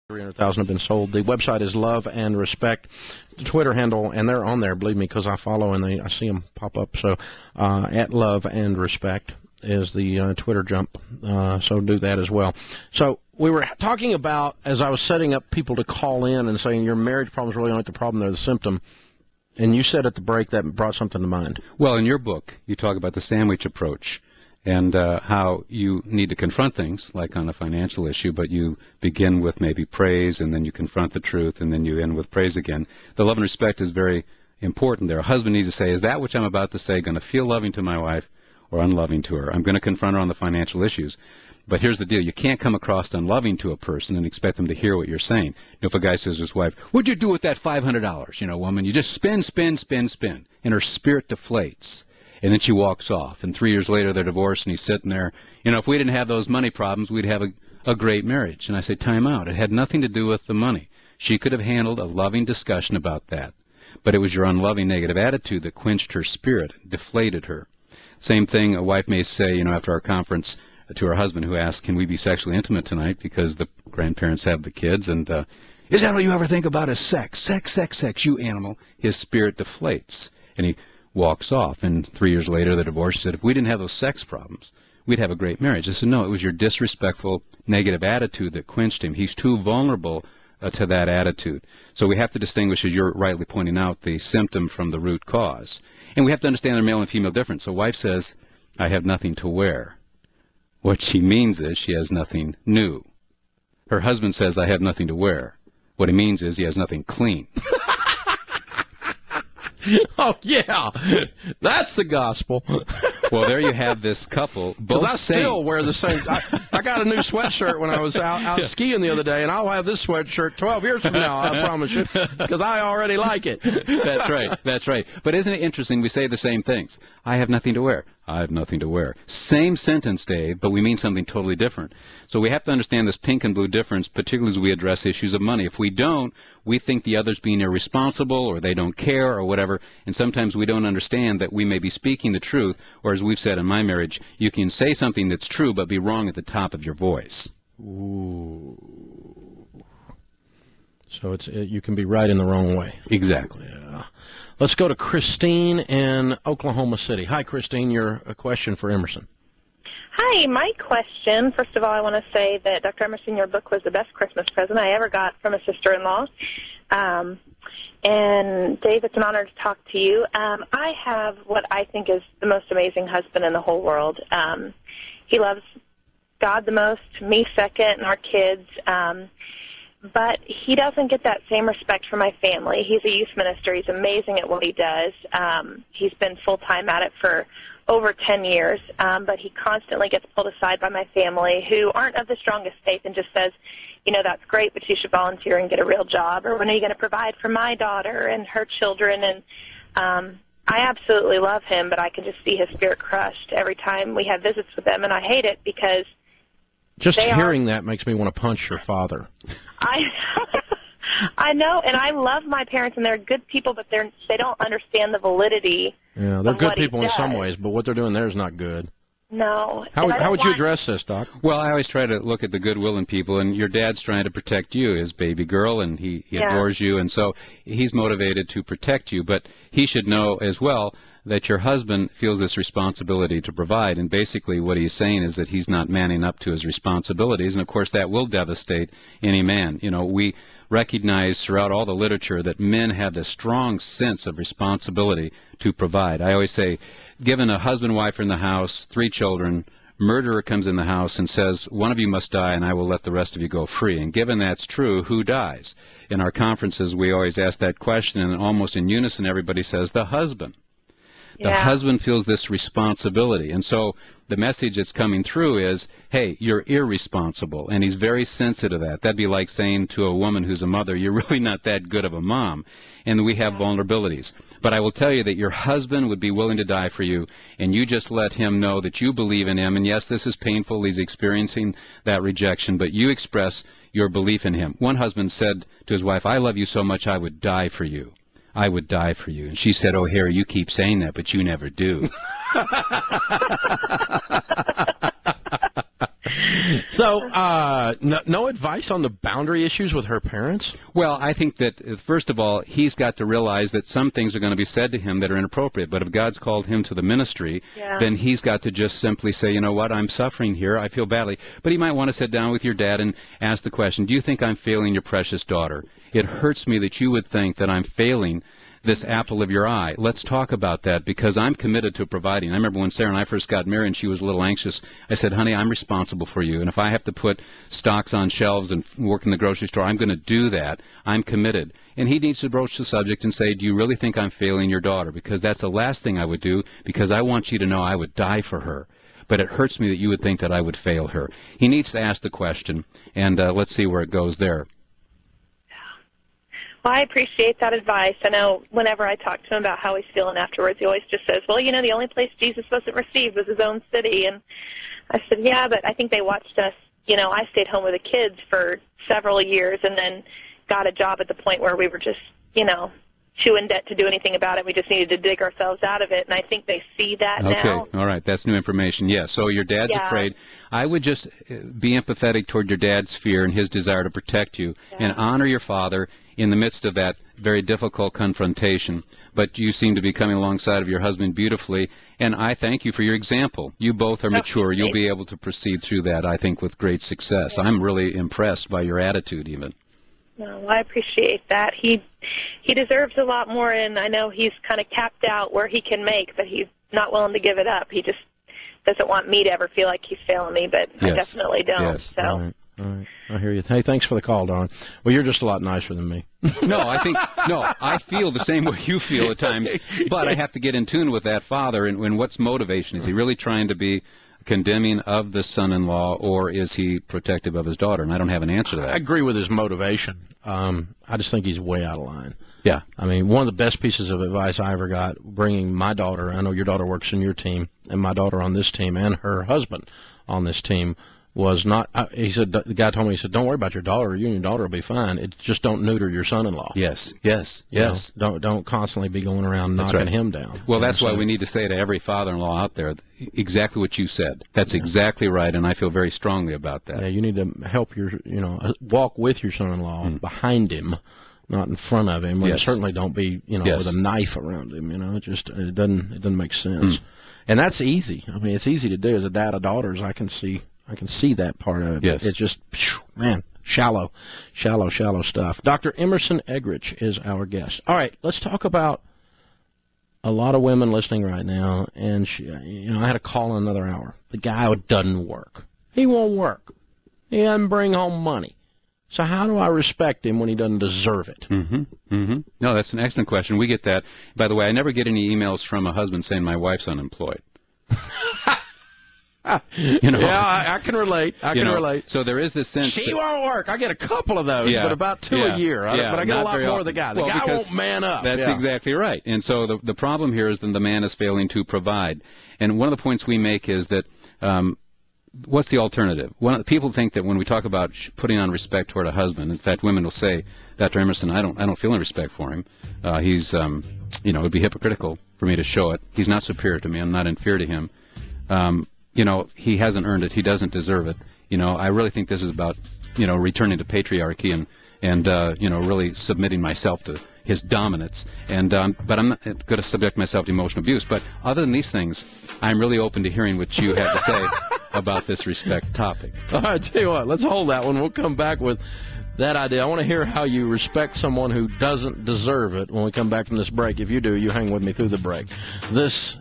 300,000 have been sold. The website is Love and Respect. The Twitter handle, and they're on there, believe me, because I follow and I see them pop up. So at Love and Respect is the Twitter jump. So do that as well. So we were talking about, as I was setting up people to call in and saying your marriage problems really aren't the problem, they're the symptom. And you said at the break that brought something to mind. Well, in your book, you talk about the sandwich approach and how you need to confront things, like on a financial issue, but you begin with maybe praise, and then you confront the truth, and then you end with praise again. The love and respect is very important there. A husband needs to say, is that which I'm about to say going to feel loving to my wife or unloving to her? I'm going to confront her on the financial issues. But here's the deal. You can't come across unloving to a person and expect them to hear what you're saying. If a guy says to his wife, what'd you do with that $500? Woman, you just spin, and her spirit deflates. And then she walks off. And 3 years later, they're divorced, and he's sitting there. If we didn't have those money problems, we'd have a great marriage. And I say, time out. It had nothing to do with the money. She could have handled a loving discussion about that. But it was your unloving negative attitude that quenched her spirit, deflated her. Same thing a wife may say, after our conference to her husband who asks, can we be sexually intimate tonight because the grandparents have the kids? And is that all you ever think about is sex? Sex, you animal. His spirit deflates. And he walks off, and 3 years later, the divorce said, if we didn't have those sex problems, we'd have a great marriage. I said, no, it was your disrespectful, negative attitude that quenched him. He's too vulnerable to that attitude. So we have to distinguish, as you're rightly pointing out, the symptom from the root cause. And we have to understand the male and female difference. So wife says, I have nothing to wear. What she means is she has nothing new. Her husband says, I have nothing to wear. What he means is he has nothing clean. Oh, yeah. That's the gospel. Well, there you have this couple. Because I still wear the same. I got a new sweatshirt when I was out skiing the other day, and I'll have this sweatshirt 12 years from now, I promise you, because I already like it. That's right. But isn't it interesting? We say the same things. I have nothing to wear. I have nothing to wear. Same sentence, Dave, but we mean something totally different. So we have to understand this pink and blue difference, particularly as we address issues of money. If we don't, we think the other's being irresponsible or they don't care or whatever, and sometimes we don't understand that we may be speaking the truth, or as we've said in my marriage, you can say something that's true but be wrong at the top of your voice. Ooh. So you can be right in the wrong way. Exactly. Yeah. Let's go to Christine in Oklahoma City. Hi, Christine. A question for Emerson. Hi, my question, first of all, I want to say that Dr. Emerson, your book was the best Christmas present I ever got from a sister-in-law. And Dave, it's an honor to talk to you. I have what I think is the most amazing husband in the whole world. He loves God the most, me second, and our kids. But he doesn't get that same respect from my family. He's a youth minister. He's amazing at what he does. He's been full-time at it for over 10 years, but he constantly gets pulled aside by my family, who aren't of the strongest faith, and just says, that's great, but you should volunteer and get a real job, or when are you going to provide for my daughter and her children? And I absolutely love him, but I can just see his spirit crushed every time we have visits with him, and I hate it because just hearing that makes me want to punch your father. I know, and I love my parents, and they're good people, but they don't understand the validity. Yeah, they're good people in some ways, but what they're doing there is not good. No. How would you address this, Doc? Well, I always try to look at the goodwill in people, and your dad's trying to protect you, his baby girl, and he adores you, and so he's motivated to protect you, but he should know as well that your husband feels this responsibility to provide, and basically what he's saying is that he's not manning up to his responsibilities, and of course that will devastate any man. We recognize throughout all the literature that men have this strong sense of responsibility to provide. I always say, given a husband, wife in the house, 3 children, murderer comes in the house and says, one of you must die and I will let the rest of you go free. And given that's true, who dies? In our conferences, we always ask that question, and almost in unison everybody says, the husband. The husband feels this responsibility. And so the message that's coming through is, hey, you're irresponsible. And he's very sensitive to that. That'd be like saying to a woman who's a mother, you're really not that good of a mom. And we have vulnerabilities. But I will tell you that your husband would be willing to die for you, and you just let him know that you believe in him. And yes, this is painful. He's experiencing that rejection, but you express your belief in him. One husband said to his wife, I love you so much I would die for you. I would die for you. And she said, oh, Harry, you keep saying that, but you never do. So, no advice on the boundary issues with her parents? Well, I think that, first of all, he's got to realize that some things are going to be said to him that are inappropriate. But if God's called him to the ministry, then he's got to just simply say, you know what, I'm suffering here. I feel badly. But he might want to sit down with your dad and ask the question, do you think I'm failing your precious daughter? It hurts me that you would think that I'm failing this apple of your eye. Let's talk about that, because I'm committed to providing. I remember when Sarah and I first got married and she was a little anxious. I said, honey, I'm responsible for you, and if I have to put stocks on shelves and work in the grocery store, I'm going to do that. I'm committed. And he needs to broach the subject and say, do you really think I'm failing your daughter? Because that's the last thing I would do, because I want you to know I would die for her. But it hurts me that you would think that I would fail her. He needs to ask the question, and let's see where it goes there. Well, I appreciate that advice. I know whenever I talk to him about how he's feeling afterwards, he always just says, well, the only place Jesus wasn't received was his own city. And I said, yeah, but I think they watched us. I stayed home with the kids for several years and then got a job at the point where we were just, too in debt to do anything about it. We just needed to dig ourselves out of it, and I think they see that now. Okay, all right, that's new information. Yes, so your dad's afraid. I would just be empathetic toward your dad's fear and his desire to protect you, and honor your father in the midst of that very difficult confrontation. But you seem to be coming alongside of your husband beautifully, and I thank you for your example. You both are mature. You'll be able to proceed through that, I think, with great success. I'm really impressed by your attitude even. No, I appreciate that. He deserves a lot more, and I know he's kind of capped out where he can make, but he's not willing to give it up. He just doesn't want me to ever feel like he's failing me, but I definitely don't. Yes. So. All right. I hear you. Hey, thanks for the call, Don. Well, you're just a lot nicer than me. I feel the same way you feel at times, but I have to get in tune with that father, and what's motivation? Is he really trying to be condemning of the son-in-law, or is he protective of his daughter? And I don't have an answer to that. I agree with his motivation. I just think he's way out of line. Yeah. I mean, one of the best pieces of advice I ever got, bringing my daughter, I know your daughter works in your team, and my daughter on this team, and her husband on this team, was not, he said, the guy told me, he said, don't worry about your daughter. You and your daughter will be fine. It's just don't neuter your son-in-law. Yes. Don't constantly be going around knocking him down. Well, that's why we need to say to every father-in-law out there exactly what you said. That's exactly right, and I feel very strongly about that. Yeah, you need to help your, walk with your son-in-law behind him, not in front of him. And certainly don't be, with a knife around him. It doesn't make sense. And that's easy. I mean, it's easy to do. As a dad of daughters, I can see that part of it. Yes. It's just, shallow stuff. Dr. Emerson Eggerichs is our guest. All right, let's talk about a lot of women listening right now. And, I had a call in another hour. The guy doesn't work. He won't work. He doesn't bring home money. So how do I respect him when he doesn't deserve it? No, that's an excellent question. We get that. By the way, I never get any emails from a husband saying my wife's unemployed. Yeah, I can relate. I can relate. So there is this sense she won't work. I get a couple of those, but about two a year. But I get a lot more of the guy. The guy won't man up. That's exactly right. And so the problem here is that the man is failing to provide. And one of the points we make is that what's the alternative? People think that when we talk about putting on respect toward a husband, in fact, women will say, Dr. Emerson, I don't feel any respect for him. He's, it would be hypocritical for me to show it. He's not superior to me. I'm not inferior to him. He hasn't earned it. He doesn't deserve it. I really think this is about, returning to patriarchy and really submitting myself to his dominance. And but I'm not going to subject myself to emotional abuse. But other than these things, I'm really open to hearing what you have to say about this respect topic. All right, tell you what, let's hold that one. We'll come back with that idea. I want to hear how you respect someone who doesn't deserve it when we come back from this break. If you do, you hang with me through the break. This